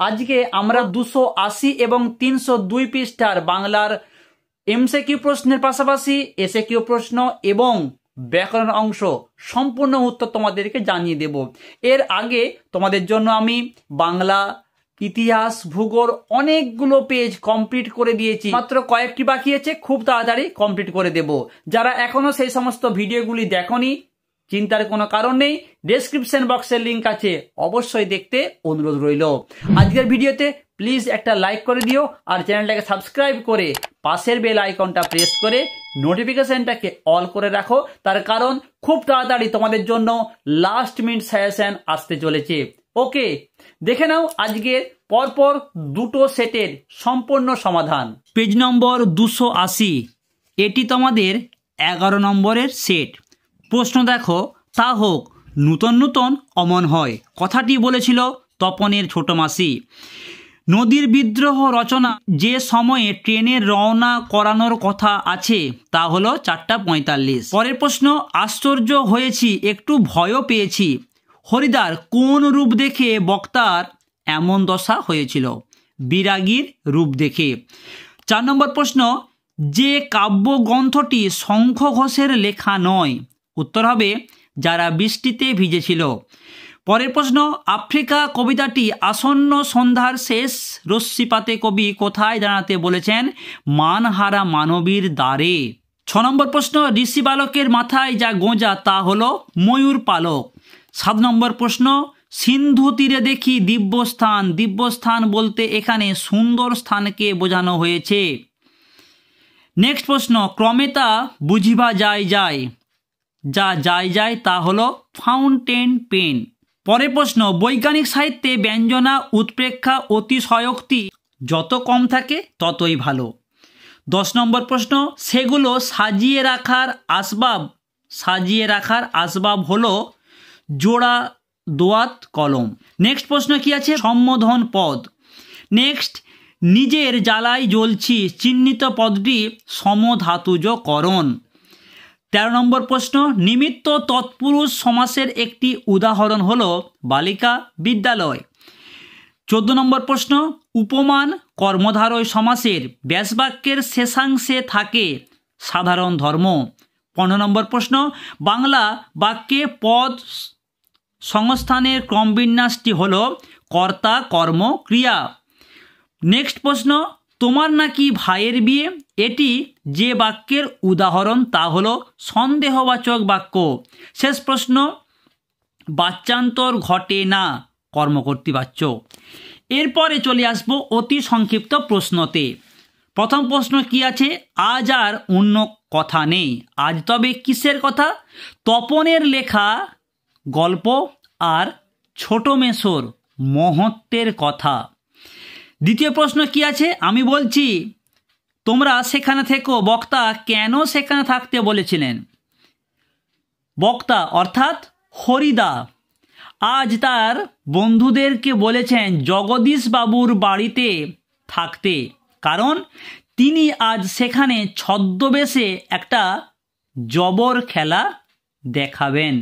আজকে আমরা 280 এবং 302 পৃষ্ঠার বাংলার এমসিকিউ প্রশ্নের পাশাপাশি এসএকিউ প্রশ্ন এবং ব্যাকরণ অংশ সম্পূর্ণ উত্তর তোমাদেরকে জানিয়ে দেব। এর আগে তোমাদের জন্য আমি বাংলা, ইতিহাস, ভূগোল অনেকগুলো পেজ কমপ্লিট করে দিয়েছি, মাত্র কয়েকটি বাকি আছে, খুব তাড়াতাড়ি কমপ্লিট করে দেব। যারা এখনো সেই সমস্ত ভিডিওগুলি দেখোনি, চিন্তার কোনো কারণ নেই, ডেসক্রিপশন বক্সের লিঙ্ক আছে, অবশ্যই দেখতে অনুরোধ রইল। আজকের ভিডিওতে প্লিজ একটা লাইক করে দিও আর চ্যানেলটাকে সাবস্ক্রাইব করে পাশের বেল আইকনটা প্রেস করে নোটিফিকেশনটাকে অল করে রাখো, তার কারণ খুব তাড়াতাড়ি তোমাদের জন্য লাস্ট মিনিট সাজেশন আসতে চলেছে। ওকে, দেখে নাও আজকের পরপর দুটো সেটের সম্পূর্ণ সমাধান। পেজ নম্বর 280, এটি তোমাদের 11 নম্বরের সেট। প্রশ্ন দেখো, তা হোক নূতন নূতন অমন হয়, কথাটি বলেছিল তপনের ছোট মাসি। নদীর বিদ্রোহ রচনা যে সময়ে ট্রেনের রওনা করানোর কথা আছে তা হলো 4:45। পরের প্রশ্ন, আশ্চর্য হয়েছি, একটু ভয়ও পেয়েছি। হরিদার কোন রূপ দেখে বক্তার এমন দশা হয়েছিল? বিরাগীর রূপ দেখে। 4 নম্বর প্রশ্ন, যে কাব্যগ্রন্থটি শঙ্খ ঘোষের লেখা নয়, উত্তর হবে যারা বৃষ্টিতে ভিজেছিল। পরের প্রশ্ন, আফ্রিকা কবিতাটি আসন্ন সন্ধ্যার শেষ রশ্মিপাতে কবি কোথায় দাঁড়াতে বলেছেন? মানহারা মানবীর দ্বারে। 6 নম্বর প্রশ্ন, ঋষি বালকের মাথায় যা গোঁজা তা হলো ময়ূর পালক। 7 নম্বর প্রশ্ন, সিন্ধু তীরে দেখি দিব্যস্থান, দিব্যস্থান বলতে এখানে সুন্দর স্থানকে বোঝানো হয়েছে। নেক্সট প্রশ্ন, ক্রমে তা বুঝিবা যায় যায়, যা যায় যায় তা হলো ফাউন্টেন পেন। পরের প্রশ্ন, বৈজ্ঞানিক সাহিত্যে ব্যঞ্জনা, উৎপ্রেক্ষা, অতিশয়োক্তি যত কম থাকে ততই ভালো। 10 নম্বর প্রশ্ন, সেগুলো সাজিয়ে রাখার আসবাব, সাজিয়ে রাখার আসবাব হলো জোড়া দোয়াত কলম। নেক্সট প্রশ্ন কি আছে? সম্বোধন পদ। নেক্সট, নিজের জ্বালাই জ্বলছি, চিহ্নিত পদটি সমধাতুজকরণ। 13 নম্বর প্রশ্ন, নিমিত্ত তৎপুরুষ সমাসের একটি উদাহরণ হলো বালিকা বিদ্যালয়। 14 নম্বর প্রশ্ন, উপমান কর্মধারয় সমাসের ব্যাসবাক্যের শেষাংশে থাকে সাধারণ ধর্ম। 15 নম্বর প্রশ্ন, বাংলা বাক্যে পদ সংস্থানের ক্রমবিন্যাসটি হলো কর্তা কর্ম ক্রিয়া। নেক্সট প্রশ্ন, তোমার নাকি ভাইয়ের বিয়ে, এটি যে বাক্যের উদাহরণ তা হলো সন্দেহবাচক বাক্য। শেষ প্রশ্ন, বাচ্যান্তর ঘটে না, কর্মকর্তৃবাচ্য। এরপরে চলে আসবো অতি সংক্ষিপ্ত প্রশ্নতে। প্রথম প্রশ্ন কি আছে? আজ আর অন্য কথা নেই, আজ তবে কিসের কথা? তপনের লেখা গল্প আর ছোট মেসোর মহত্বের কথা। দ্বিতীয় প্রশ্ন কি আছে? আমি বলছি তোমরা সেখানে থেকো, বক্তা কেন সেখানে থাকতে বলেছিলেন? বক্তা অর্থাৎ হরিদা আজ তার বন্ধুদেরকে বলেছেন জগদীশ বাবুর বাড়িতে থাকতে, কারণ তিনি আজ সেখানে ছদ্মবেশে একটা জবর খেলা দেখাবেন।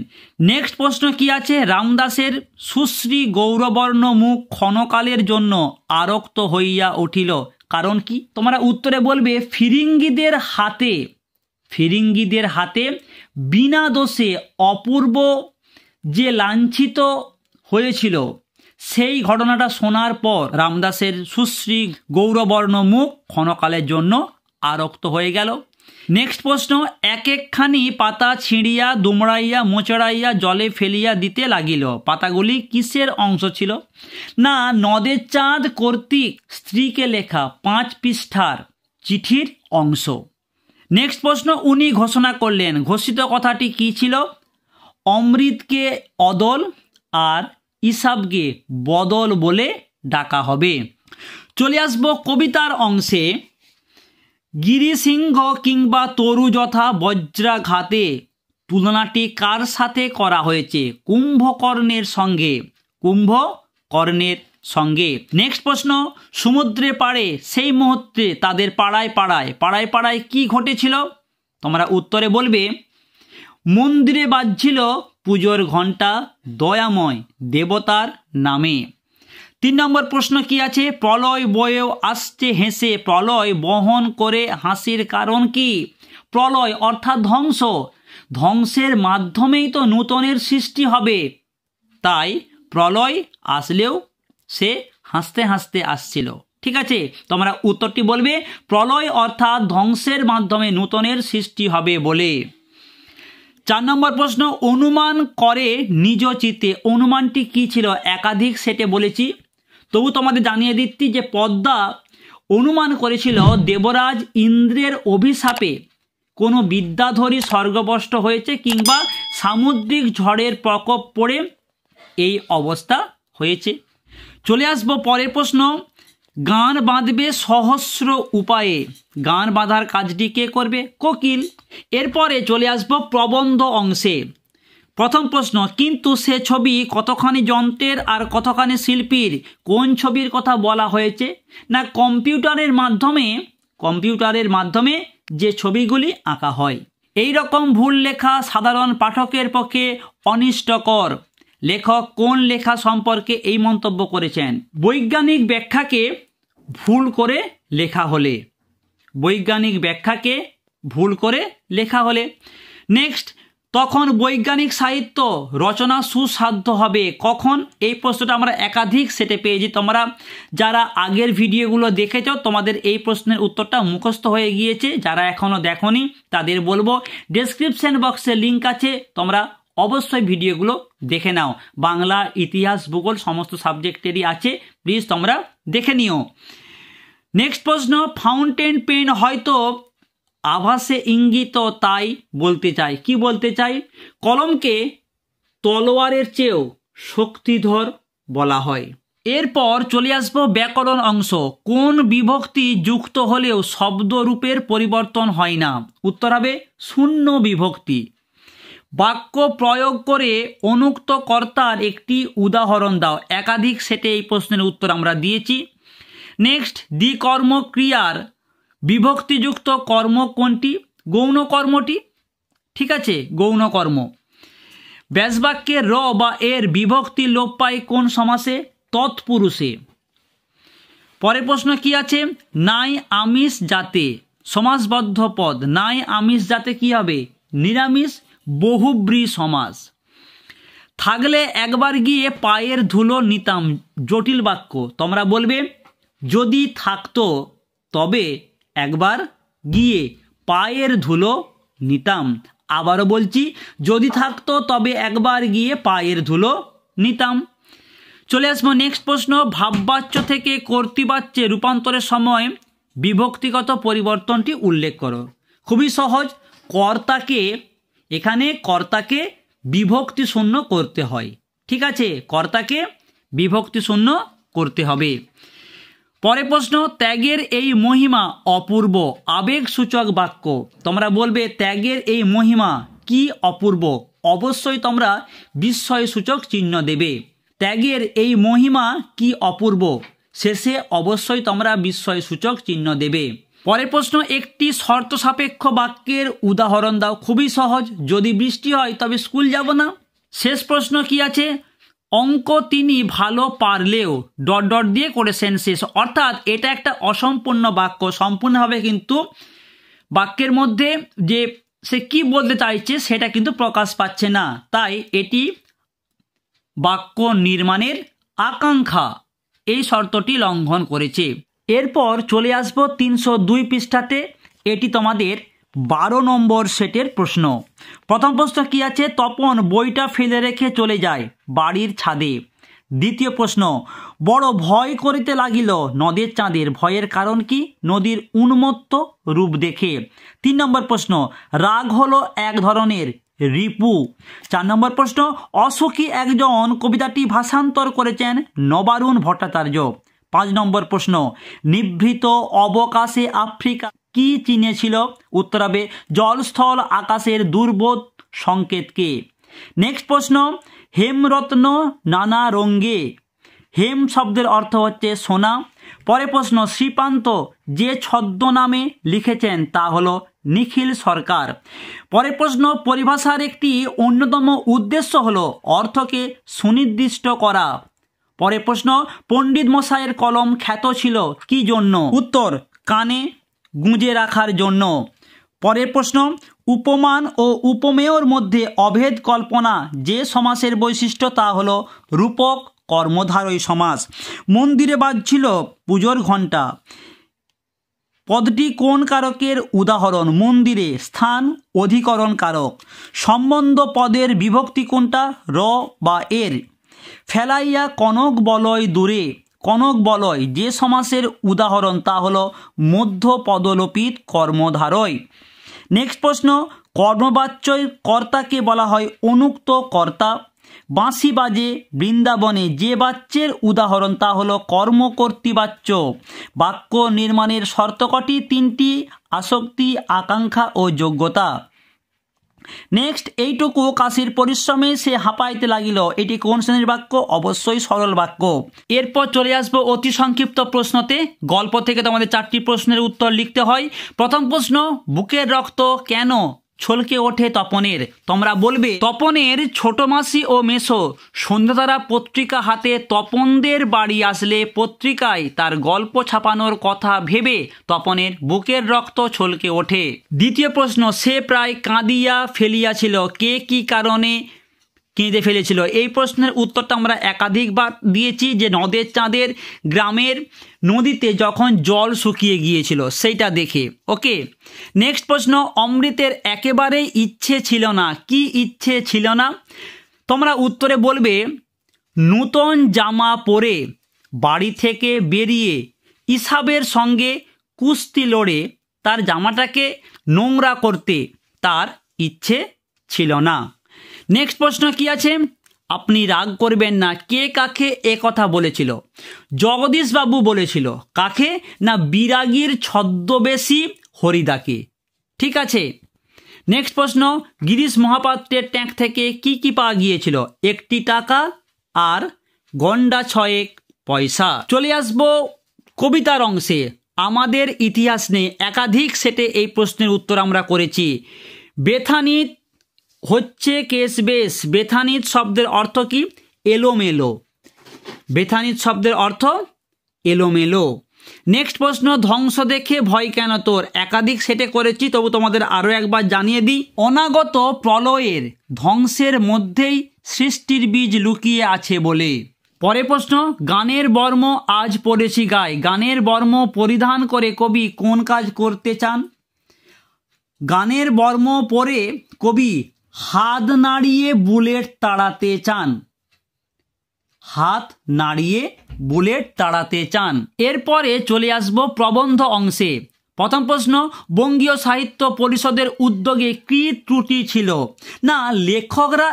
নেক্সট প্রশ্ন কি আছে? রামদাসের সুশ্রী গৌরবর্ণ মুখ ক্ষণকালের জন্য আরক্ত হইয়া উঠিল, কারণ কি? তোমরা উত্তরে বলবে ফিরিঙ্গিদের হাতে, ফিরিঙ্গিদের হাতে বিনা দোষে অপূর্ব যে লাঞ্ছিত হয়েছিল, সেই ঘটনাটা শোনার পর রামদাসের সুশ্রী গৌরবর্ণ মুখ ক্ষণকালের জন্য আরক্ত হয়ে গেল। নেক্সট প্রশ্ন, এক একখানি পাতা ছিঁড়িয়া দুমড়াইয়া মোচড়াইয়া জলে ফেলিয়া দিতে লাগিল, পাতাগুলি কিসের অংশ ছিল? না, নদের চাঁদ কর্তৃক স্ত্রীকে লেখা 5 পৃষ্ঠার চিঠির অংশ। নেক্সট প্রশ্ন, উনি ঘোষণা করলেন, ঘোষিত কথাটি কি ছিল? অমৃতকে অদল আর ইসাবকে বদল বলে ডাকা হবে। চলে আসবো কবিতার অংশে। গিরিসিংহ কিংবা তরু যথা বজ্রাঘাতে তুলনাটি কার সাথে করা হয়েছে? কুম্ভকর্ণের সঙ্গে, কুম্ভকর্ণের সঙ্গে। নেক্সট প্রশ্ন, সমুদ্রে পাড়ে সেই মুহূর্তে তাদের পাড়ায় পাড়ায় পাড়ায় পাড়ায় কি ঘটেছিল? তোমরা উত্তরে বলবে মন্দিরে বাজছিল পুজোর ঘণ্টা দয়াময় দেবতার নামে। 3 নম্বর প্রশ্ন কি আছে? প্রলয় বয়েও আসছে হেসে, প্রলয় বহন করে হাসির কারণ কি? প্রলয় অর্থাৎ ধ্বংস, ধ্বংসের মাধ্যমেই তো নূতনের সৃষ্টি হবে, তাই প্রলয় আসলেও সে হাসতে হাসতে আসছিল। ঠিক আছে, তোমরা উত্তরটি বলবে প্রলয় অর্থাৎ ধ্বংসের মাধ্যমে নূতনের সৃষ্টি হবে বলে। 4 নম্বর প্রশ্ন, অনুমান করে নিজ চিত্তে, অনুমানটি কি ছিল? একাধিক সেটে বলেছি, তবু তোমাদের জানিয়ে দিচ্ছি যে পদ্মা অনুমান করেছিল দেবরাজ ইন্দ্রের অভিশাপে কোনো বিদ্যাধরী স্বর্গভ্রষ্ট হয়েছে কিংবা সামুদ্রিক ঝড়ের প্রকোপ পড়ে এই অবস্থা হয়েছে। চলে আসবো পরের প্রশ্ন, গান বাঁধবে সহস্র উপায়ে, গান বাঁধার কাজটি কে করবে? কোকিল। এরপরে চলে আসবো প্রবন্ধ অংশে। প্রথম প্রশ্ন, কিন্তু সে ছবি কতখানি যন্ত্রের আর কতখানি শিল্পীর, কোন ছবির কথা বলা হয়েছে? না কম্পিউটারের মাধ্যমে যে ছবিগুলি আঁকা হয়। এই রকম ভুল লেখা সাধারণ পাঠকের পক্ষে অনিষ্টকর। লেখক কোন লেখা সম্পর্কে এই মন্তব্য করেছেন? বৈজ্ঞানিক ব্যাখ্যাকে ভুল করে লেখা হলে, বৈজ্ঞানিক ব্যাখ্যাকে ভুল করে লেখা হলে। নেক্সট, তখন বৈজ্ঞানিক সাহিত্য রচনা সুসাধ্য হবে কখন? এই প্রশ্নটা আমরা একাধিক সেটে পেয়েছি। তোমরা যারা আগের ভিডিওগুলো দেখেছো তোমাদের এই প্রশ্নের উত্তরটা মুখস্থ হয়ে গিয়েছে। যারা এখনও দেখোনি তাদের বলবো ডেসক্রিপশন বক্সে লিঙ্ক আছে, তোমরা অবশ্যই ভিডিওগুলো দেখে নাও। বাংলা, ইতিহাস, ভূগোল সমস্ত সাবজেক্টেরই আছে, প্লিজ তোমরা দেখে নিও। নেক্সট প্রশ্ন, ফাউন্টেন পেন হয়তো আভাসে ইঙ্গিত তাই বলতে চাই। কি বলতে চাই? কলমকে তলোয়ারের চেয়েও শক্তিধর বলা হয়। এরপর চলে আসবো ব্যাকরণ অংশ। কোন বিভক্তি যুক্ত হলেও শব্দরূপের পরিবর্তন হয় না? উত্তর হবে শূন্য বিভক্তি। বাক্য প্রয়োগ করে অনুক্ত কর্তার একটি উদাহরণ দাও। একাধিক সেটে এই প্রশ্নের উত্তর আমরা দিয়েছি। নেক্সট, দ্বিকর্ম ক্রিয়ার বিভক্তিযুক্ত কর্ম কোনটি? গৌণ কর্মটি। ঠিক আছে, গৌণ কর্ম। ব্যাসবাক্যের র বা এর বিভক্তি লোপ পায় কোন সমাসে? তৎপুরুষে। পরের প্রশ্ন কি আছে? নাই আমিষ জাতে, সমাসবদ্ধ পদ, নাই আমিষ জাতে কি হবে? নিরামিষ বহুব্রী সমাস। থাকলে একবার গিয়ে পায়ের ধুলো নিতাম, জটিল বাক্য। তোমরা বলবে যদি থাকতো তবে একবার গিয়ে পায়ের ধুলো নিতাম। আবারও বলছি, যদি থাকতো তবে একবার গিয়ে পায়ের ধুলো নিতাম। চলে আসবো নেক্সট প্রশ্ন, ভাববাচ্য থেকে কর্তৃবাচ্যে রূপান্তরের সময় বিভক্তিগত পরিবর্তনটি উল্লেখ করো। খুবই সহজ, কর্তাকে বিভক্তি শূন্য করতে হয়। ঠিক আছে, কর্তাকে বিভক্তি শূন্য করতে হবে। পরের প্রশ্ন, ত্যাগের এই মহিমা অপূর্ব, আবেগসূচক বাক্য। তোমরা বলবে ত্যাগের এই মহিমা কি অপূর্ব? অবশ্যই তোমরা বিস্ময়সূচক চিহ্ন দেবে। ত্যাগের এই মহিমা কি অপূর্ব, শেষে অবশ্যই তোমরা বিস্ময়সূচক চিহ্ন দেবে। পরের প্রশ্ন, একটি শর্ত সাপেক্ষ বাক্যের উদাহরণ দাও। খুবই সহজ, যদি বৃষ্টি হয় তবে স্কুল যাব না। শেষ প্রশ্ন কি আছে? অঙ্ক তিনি ভালো পারলেও ... দিয়ে করেছেন শেষ। অর্থাৎ এটা একটা অসম্পূর্ণ বাক্য, সম্পূর্ণভাবে কিন্তু বাক্যের মধ্যে যে সে কি বলতে চাইছে সেটা কিন্তু প্রকাশ পাচ্ছে না, তাই এটি বাক্য নির্মাণের আকাঙ্ক্ষা এই শর্তটি লঙ্ঘন করেছে। এরপর চলে আসবো 302 পৃষ্ঠাতে। এটি তোমাদের 12 নম্বর সেটের প্রশ্ন। প্রথম প্রশ্ন কি আছে? তপন বইটা ফেলে রেখে চলে যায় বাড়ির ছাদে। দ্বিতীয় প্রশ্ন, বড় ভয় করিতে লাগিল নদের চাঁদের, ভয়ের কারণ কি? নদীর উন্মত্ত রূপ দেখে। 3 নম্বর প্রশ্ন, রাগ হলো এক ধরনের রিপু। 4 নম্বর প্রশ্ন, অসুখী একজন কবিতাটি ভাষান্তর করেছেন নবারুণ ভট্টাচার্য। 5 নম্বর প্রশ্ন, নিভৃত অবকাশে আফ্রিকা কি চিনেছিল? উত্তর হবে জলস্থল আকাশের দুর্বোধ সংকেতকে। নেক্সট প্রশ্ন, হেমরত্ন নানা রঙ্গে, হেম শব্দের অর্থ হচ্ছে সোনা। পরের প্রশ্ন, শ্রীপান্ত যে ছদ্মনামে লিখেছেন তা হলো নিখিল সরকার। পরের প্রশ্ন, পরিভাষার একটি অন্যতম উদ্দেশ্য হলো অর্থকে সুনির্দিষ্ট করা। পরের প্রশ্ন, পণ্ডিত মশাইয়ের কলম খ্যাত ছিল কি জন্য? উত্তর, কানে গুঁজে রাখার জন্য। পরের প্রশ্ন, উপমান ও উপমেয়র মধ্যে অভেদ কল্পনা যে সমাসের বৈশিষ্ট্য তা হলো রূপক কর্মধারয় সমাস। মন্দিরে বাজছিল পুজোর ঘণ্টা, পদটি কোন কারকের উদাহরণ? মন্দিরে। স্থান অধিকরণ কারক। সম্বন্ধ পদের বিভক্তি কোনটা? র বা এর। ফেলাইয়া কনক বলয় দূরে, কনক বলয় যে সমাসের উদাহরণ তা হলো মধ্য পদলোপিত কর্মধারয়। নেক্সট প্রশ্ন, কর্মবাচ্যয় কর্তাকে বলা হয় অনুক্ত কর্তা। বাঁশি বাজে বৃন্দাবনে যে বাচ্যের উদাহরণ তা হলো কর্মকর্তৃবাচ্য। বাক্য নির্মাণের শর্ত কটি? তিনটি, আসক্তি, আকাঙ্ক্ষা ও যোগ্যতা। নেক্সট, এইটুকু কাশির পরিশ্রমে সে হাঁপাইতে লাগিল, এটি কোন শ্রেণীর বাক্য? অবশ্যই সরল বাক্য। এরপর চলে আসবো অতি সংক্ষিপ্ত প্রশ্নতে। গল্প থেকে তোমাদের 4টি প্রশ্নের উত্তর লিখতে হয়। প্রথম প্রশ্ন, বুকের রক্ত কেন ছলকে ওঠে তপনের? তোমরা বলবে, তপনের ছোট মাসি ও মেসো সন্ধ্যাতারা পত্রিকা হাতে তপনদের বাড়ি আসলে পত্রিকায় তার গল্প ছাপানোর কথা ভেবে তপনের বুকের রক্ত ছলকে ওঠে। দ্বিতীয় প্রশ্ন, সে প্রায় কাঁদিয়া ফেলিয়াছিল, কে কি কারণে কেঁদে ফেলেছিল? এই প্রশ্নের উত্তরটা আমরা একাধিকবার দিয়েছি, যে নদের চাঁদের গ্রামের নদীতে যখন জল শুকিয়ে গিয়েছিল সেইটা দেখে। ওকে। নেক্সট প্রশ্ন, অমৃতের একেবারেই ইচ্ছে ছিল না, কি ইচ্ছে ছিল না? তোমরা উত্তরে বলবে, নূতন জামা পরে বাড়ি থেকে বেরিয়ে ইসাবের সঙ্গে কুস্তি লড়ে তার জামাটাকে নোংরা করতে তার ইচ্ছে ছিল না। নেক্সট প্রশ্ন কি আছে? আপনি রাগ করবেন না, কে কাকে এ কথা বলেছিল? জগদীশবাবু বলেছিল। কাকে? না বিরাগীর ছদ্মবেশী হরিদাকে। ঠিক আছে। নেক্সট প্রশ্ন, গিরিশ মহাপাত্রের ট্যাঙ্ক থেকে কি কি পাওয়া গিয়েছিল? 1টি টাকা আর গন্ডা 6 পয়সা। চলে আসবো কবিতার অংশে। আমাদের ইতিহাস নেই একাধিক সেটে এই প্রশ্নের উত্তর আমরা করেছি। বেথানিত হচ্ছে কেশ বেশ। বেথানিত শব্দের অর্থ কি? এলোমেলো। বেথানিত শব্দের অর্থ এলোমেলো। নেক্সট প্রশ্ন, ধ্বংস দেখে ভয় কেন তোর? একাধিক সেটে করেছি, তবু তোমাদের আরও একবার জানিয়ে দিই। অনাগত প্রলয়ের ধ্বংসের মধ্যেই সৃষ্টির বীজ লুকিয়ে আছে বলে। পরের প্রশ্ন, গানের বর্ম আজ পড়েছি গায়ে। গানের বর্ম পরিধান করে কবি কোন কাজ করতে চান? গানের বর্ম পরে কবি হাত নাড়িয়ে বুলেট তাড়াতে চান। হাত নাড়িয়ে বুলেট তাড়াতে চান। এরপরে চলে আসবো প্রবন্ধ অংশে। প্রথম প্রশ্ন, বঙ্গীয় সাহিত্য পরিষদের উদ্যোগে কী ত্রুটি ছিল? না, লেখকরা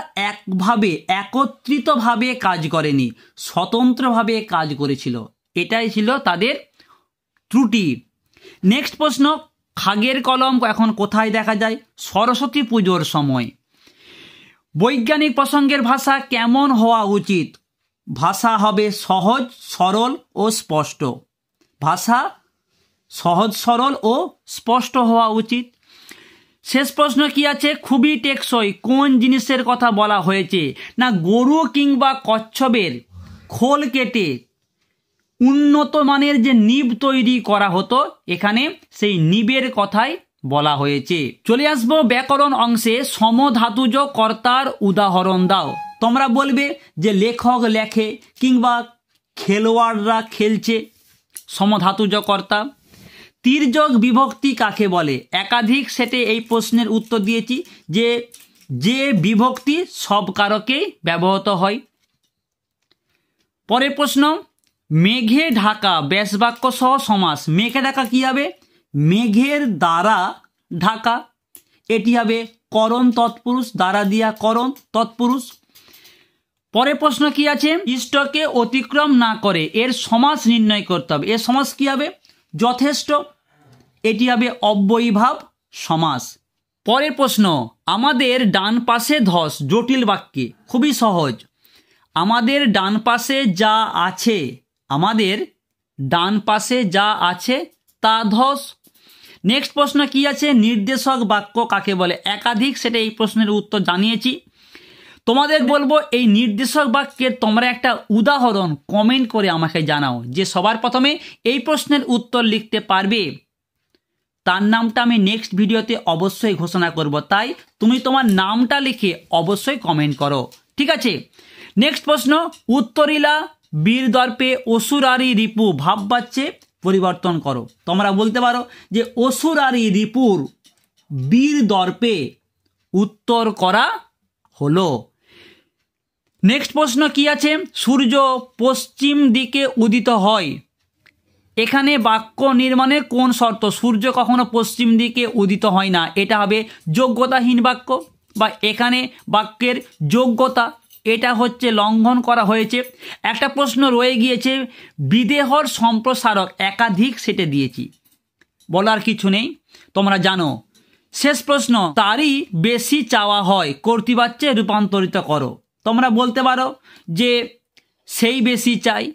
একত্রিতভাবে কাজ করেনি, স্বতন্ত্রভাবে কাজ করেছিল, এটাই ছিল তাদের ত্রুটি। নেক্সট প্রশ্ন, খাগের কলম এখন কোথায় দেখা যায়? সরস্বতী পুজোর সময়। বৈজ্ঞানিক প্রসঙ্গের ভাষা কেমন হওয়া উচিত? ভাষা হবে সহজ, সরল ও স্পষ্ট। ভাষা সহজ, সরল ও স্পষ্ট হওয়া উচিত। শেষ প্রশ্ন কি আছে? খুবই টেকসই কোন জিনিসের কথা বলা হয়েছে? না, গরু কিংবা কচ্ছপের খোল কেটে উন্নত মানের যে নিব তৈরি করা হতো, এখানে সেই নিবের কথাই বলা হয়েছে। চলে আসবো ব্যাকরণ অংশে। সমধাতুজ কর্তার উদাহরণ দাও। তোমরা বলবে যে লেখক লেখে কিংবা খেলোয়াড়রা খেলছে, সমধাতুজ কর্তা। তির্যক বিভক্তি কাকে বলে? একাধিক সেটে এই প্রশ্নের উত্তর দিয়েছি, যে বিভক্তি সব কারকেই ব্যবহৃত হয়। পরের প্রশ্ন, মেঘে ঢাকা ব্যাসবাক্য সহ সমাস। মেঘে ঢাকা কি হবে? মেঘের দ্বারা ঢাকা, এটি হবে করণ তৎপুরুষ, দ্বারা দিয়া করণ তৎপুরুষ। পরের প্রশ্ন কি আছে? ইষ্টকে অতিক্রম না করে, এর সমাস নির্ণয় করতে হবে। এর সমাস কি হবে? যথেষ্ট, এটি হবে অব্যয়ীভাব সমাস। পরের প্রশ্ন, আমাদের ডান পাশে ধস জটিল বাক্যে। খুবই সহজ, আমাদের ডান পাশে যা আছে, আমাদের ডান পাশে যা আছে তা ধস। নেক্সট প্রশ্ন কি আছে? নির্দেশক বাক্য কাকে বলে? একাধিক সেটা এই প্রশ্নের উত্তর জানিয়েছি। তোমাদের বলবো এই নির্দেশক বাক্যের তোমরা একটা উদাহরণ কমেন্ট করে আমাকে জানাও। যে সবার প্রথমে এই প্রশ্নের উত্তর লিখতে পারবে তার নামটা আমি নেক্সট ভিডিওতে অবশ্যই ঘোষণা করব, তাই তুমি তোমার নামটা লিখে অবশ্যই কমেন্ট করো, ঠিক আছে। নেক্সট প্রশ্ন, উত্তরিলা বীর দর্পে অসুরারি রিপু ভাববাচ্যে পরিবর্তন করো। তোমরা বলতে পারো যে অসুরারি রিপুর বীর দর্পে উত্তর করা হলো। নেক্সট প্রশ্ন কি আছে, সূর্য পশ্চিম দিকে উদিত হয়। এখানে বাক্য নির্মাণের কোন শর্ত? সূর্য কখনো পশ্চিম দিকে উদিত হয় না, এটা হবে যোগ্যতাহীন বাক্য, বা এখানে বাক্যের যোগ্যতা এটা হচ্ছে লঙ্ঘন করা হয়েছে। একটা প্রশ্ন রয়ে গিয়েছে, বিদেহর সম্প্রসারক একাধিক সেটে দিয়েছি, বলার কিছু নেই, তোমরা জানো। শেষ প্রশ্ন, তারই বেশি চাওয়া হয় কর্তৃবাচ্যে রূপান্তরিত করো। তোমরা বলতে পারো যে সেই বেশি চাই,